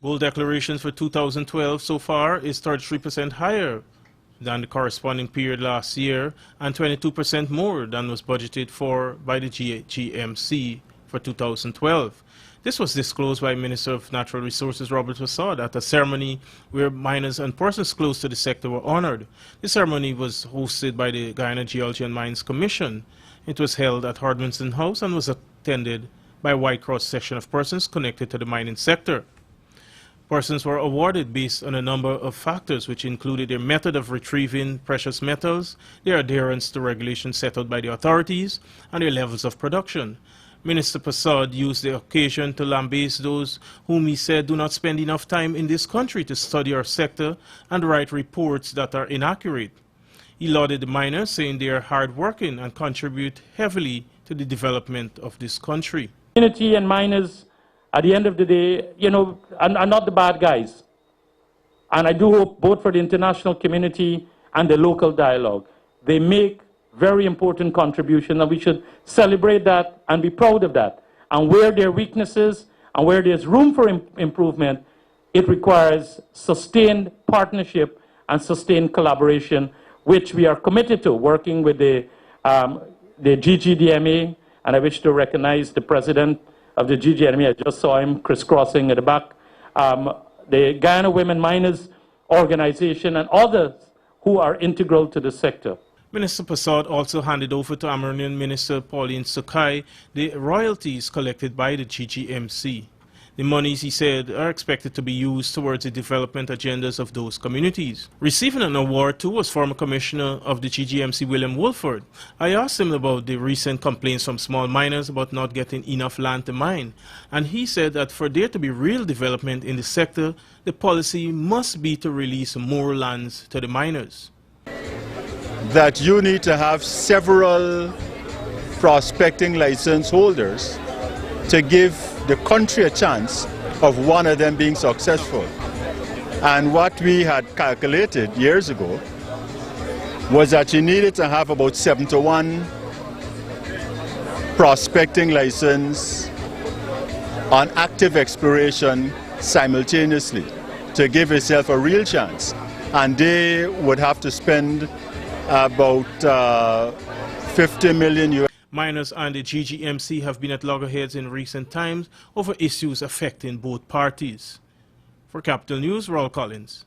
Gold declarations for 2012 so far is 33% higher than the corresponding period last year and 22% more than was budgeted for by the GMC for 2012. This was disclosed by Minister of Natural Resources Robert Fassad at a ceremony where miners and persons close to the sector were honored. The ceremony was hosted by the Guyana Geology and Mines Commission. It was held at Hardmanson House and was attended by a wide cross-section of persons connected to the mining sector. Persons were awarded based on a number of factors, which included their method of retrieving precious metals, their adherence to regulations set out by the authorities, and their levels of production. Minister Fassad used the occasion to lambaste those whom he said do not spend enough time in this country to study our sector and write reports that are inaccurate. He lauded the miners, saying they are hard-working and contribute heavily to the development of this country. Community and miners, at the end of the day, are not the bad guys. And I do hope both for the international community and the local dialogue, they make very important contributions, and we should celebrate that and be proud of that. And where there are weaknesses and where there's room for improvement, it requires sustained partnership and sustained collaboration, which we are committed to, working with the GGDMA, and I wish to recognize the president of the GGDMA. I just saw him crisscrossing at the back. The Guyana Women Miners Organization and others who are integral to the sector. Minister Fassad also handed over to Amazonian Minister Pauline Sukai the royalties collected by the GGMC. The monies, he said, are expected to be used towards the development agendas of those communities. Receiving an award too was former Commissioner of the GGMC, William Wolford. I asked him about the recent complaints from small miners about not getting enough land to mine, and he said that for there to be real development in the sector, the policy must be to release more lands to the miners. That you need to have several prospecting license holders to give the country a chance of one of them being successful. And what we had calculated years ago was that you needed to have about 7 to 1 prospecting license on active exploration simultaneously to give yourself a real chance. And they would have to spend about 50 million US. Miners and the GGMC have been at loggerheads in recent times over issues affecting both parties. For Capital News, Raul Collins.